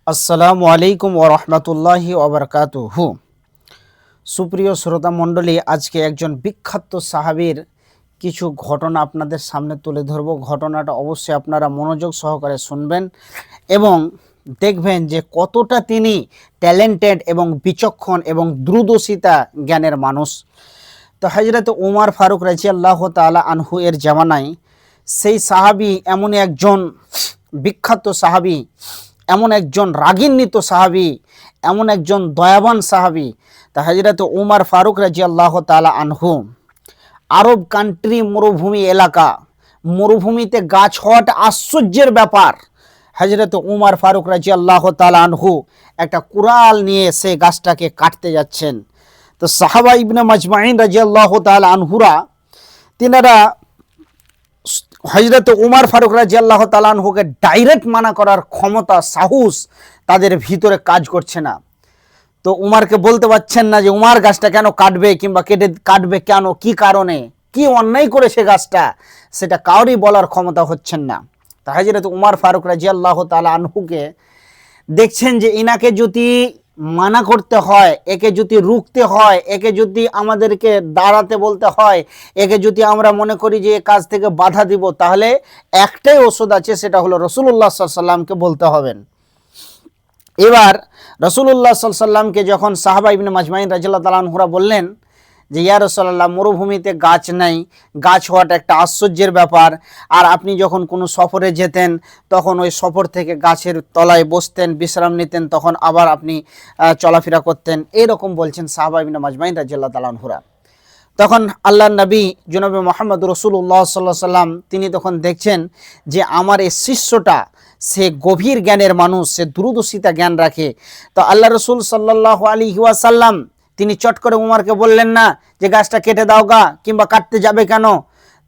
আসসালামু আলাইকুম ওয়া রাহমাতুল্লাহি ওয়া বারাকাতুহু। সুপ্রিয় শ্রোতা মণ্ডলী, আজকে একজন বিখ্যাত সাহাবীর কিছু ঘটনা আপনাদের সামনে তুলে ধরব। ঘটনাটা অবশ্যই আপনারা মনোযোগ সহকারে শুনবেন এবং দেখবেন যে কতটা তিনি ট্যালেন্টেড এবং বিচক্ষণ এবং দূরদর্শিতা জ্ঞানের মানুষ। তো হযরত উমর ফারুক রাদিয়াল্লাহু তাআলা আনহু এর জামানায় সেই সাহাবী এমন একজন বিখ্যাত সাহাবী, এমন একজন রাগিন্বিত সাহাবী, এমন একজন দয়াবান সাহাবী। তা হযরত উমর ফারুক রাদিয়াল্লাহু তাআলা আনহু আরব কান্ট্রি মরুভূমি এলাকা, মরুভূমিতে গাছ হওয়াটা আশ্চর্যের ব্যাপার। হযরত উমর ফারুক রাদিয়াল্লাহু তাআলা আনহু একটা কুড়াল নিয়ে সে গাছটাকে কাটতে যাচ্ছেন। তো সাহাবা ইবনে মাজমাইন রাদিয়াল্লাহু তাআলা আনহুরা তিনারা হযরত উমর ফারুক রাদিয়াল্লাহু তাআলা আনহুকে ডাইরেক্ট মানা করার ক্ষমতা, সাহস তাদের ভিতরে কাজ করছে না। তো উমরকে বলতে পারছেন না যে উমর গাছটা কেন কাটবে কিংবা কাটবে কেন, কি কারণে, কি অন্যায় করে সে গাছটা, সেটা কাউরই বলার ক্ষমতা হচ্ছেন না। তা হযরত উমর ফারুক রাদিয়াল্লাহু তাআলা আনহুকে দেখছেন যে ইনাকে যদি মানা করতে হয়, একে যদি রুখতে হয়, একে যদি আমাদেরকে দাঁড়াতে বলতে হয়, একে যদি আমরা মনে করি যে এ কাজ থেকে বাধা দিব, তাহলে একটাই ওষুধ আছে, সেটা হলো রাসূলুল্লাহ সাল্লাল্লাহু আলাইহি সাল্লামকে বলতে হবেন। এবার রাসূলুল্লাহ সাল্লাল্লাহু আলাইহি সাল্লামকে যখন সাহাবা ইবনে মাজমাইন রাদিয়াল্লাহু তাআলা আনহুরা বললেন যে ইয়া রাসূলুল্লাহ, মরুভূমিতে গাছ নাই, গাছ হওয়াটা একটা আশ্চর্যের ব্যাপার, আর আপনি যখন কোনো সফরে যেতেন তখন ওই সফর থেকে গাছের তলায় বসতেন, বিশ্রাম নিতেন, তখন আবার আপনি চলাফেরা করতেন, এরকম বলছেন সাহাবা ইবনে মাজমাইন রাদিয়াল্লাহু তাআলা আনহুরা। তখন আল্লাহর নবী জনাবে মুহাম্মদ রাসূলুল্লাহ সাল্লাল্লাহু আলাইহি সাল্লাম তিনি তখন দেখছেন যে আমার এই শিষ্যটা সে গভীর জ্ঞানের মানুষ, সে দূরদর্শিতা জ্ঞান রাখে। তো আল্লাহ রসুল সাল্লাল্লাহু আলাইহি ওয়াসাল্লাম তিনি চট করে উমরকে বললেন না যে গাছটা কেটে দাও গা, কিংবা কাটতে যাবে কেন।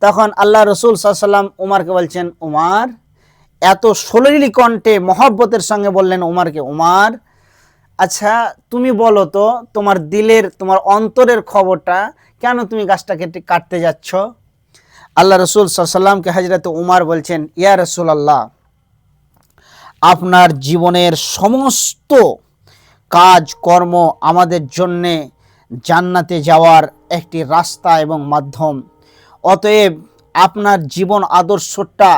তখন আল্লাহ রসুল সাল্লাল্লাহু আলাইহি ওয়াসাল্লাম উমরকে বলছেন, উমর, এত সলিলি কণ্ঠে মহব্বতের সঙ্গে বললেন উমরকে, উমর, আচ্ছা তুমি বলো তো তোমার দিলের, তোমার অন্তরের খবরটা, কেন তুমি গাছটা কাটতে যাচ্ছ। আল্লাহ রসুল সাল্লাল্লাহু আলাইহি ওয়াসাল্লামকে হযরত উমর বলছেন, ইয়া রাসূলুল্লাহ, আপনার জীবনের সমস্ত কাজ কর্ম আমাদের জন্যে জান্নাতে যাওয়ার একটি রাস্তা এবং মাধ্যম, অতএব আপনার জীবন আদর্শটা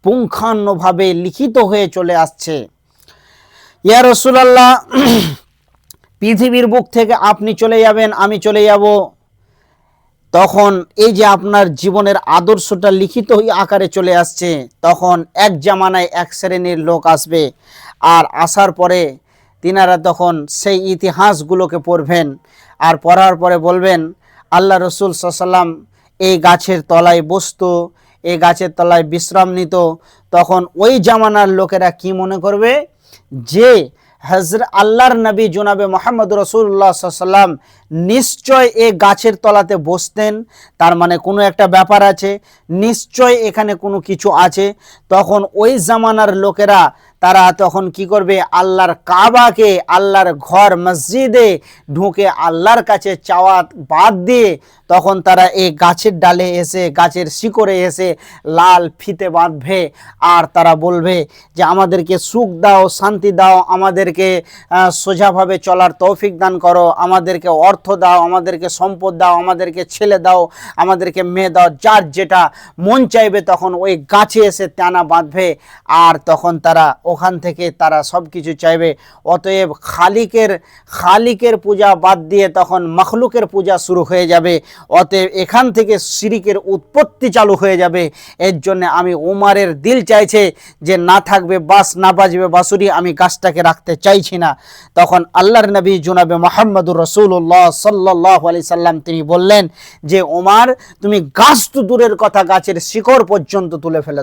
পুঙ্খানুভাবে লিখিত হয়ে চলে আসছে। ইয়া রাসূলুল্লাহ, পৃথিবীর বুক থেকে আপনি চলে যাবেন, আমি চলে যাব, তখন এই যে আপনার জীবনের আদর্শটা লিখিত আকারে চলে আসছে, তখন এক জামানায় এক শ্রেণীর লোক আসবে, আর আসার পরে তিনারা তখন সেই ইতিহাসগুলোকে পড়বেন, আর পড়ার পরে বলবেন আল্লাহ রসুল সাল্লাল্লাহু আলাইহি ওয়াসাল্লাম এই গাছের তলায় বসতো, এই গাছের তলায় বিশ্রাম নিত। তখন ওই জামানার লোকেরা কি মনে করবে যে আল্লাহর নবী জনাবে মুহাম্মদ রাসূলুল্লাহ সাল্লাল্লাহু আলাইহি ওয়াসাল্লাম নিশ্চয় এই গাছের তলাতে বসতেন, তার মানে কোনো একটা ব্যাপার আছে, নিশ্চয় এখানে কোনো কিছু আছে। তখন ওই জামানার লোকেরা তারা তখন কি করবে, আল্লাহর কাবাকে, আল্লাহর ঘর মসজিদে ঢুকে আল্লাহর কাছে চাওয়া বাদ দিয়ে তখন তারা এই গাছের ডালে এসে, গাছের শিকড়ে এসে লাল ফিতে বাঁধবে, আর তারা বলবে যে আমাদেরকে সুখ দাও, শান্তি দাও, আমাদেরকে সোজাভাবে চলার তৌফিক দান করো, আমাদেরকে অর্থ দাও, আমাদেরকে সম্পদ দাও, আমাদেরকে ছেলে দাও, আমাদেরকে মেয়ে দাও, যার যেটা মন চাইবে তখন ওই গাছে এসে টানা বাঁধবে, আর তখন তারা ওখান থেকে তারা সব কিছু চাইবে। অতএব খালিকের পূজা বাদ দিয়ে তখন মখলুকের পূজা শুরু হয়ে যাবে। অতএব এখান থেকে শিরিকের উৎপত্তি চালু হয়ে যাবে। এর জন্য আমি উমরের দিল চাইছে যে না থাকবে বাস, না বাজবে বাঁশুরি, আমি গাছটাকে রাখতে চাইছি না। তখন আল্লাহর নবী জনাবে মুহাম্মদুর রাসূলুল্লাহ সাল্লাল্লাহু আলাইহি সাল্লাম তিনি বললেন যে উমর, তুমি গাছ তো দূরের কথা, গাছের শিকড় পর্যন্ত তুলে ফেলে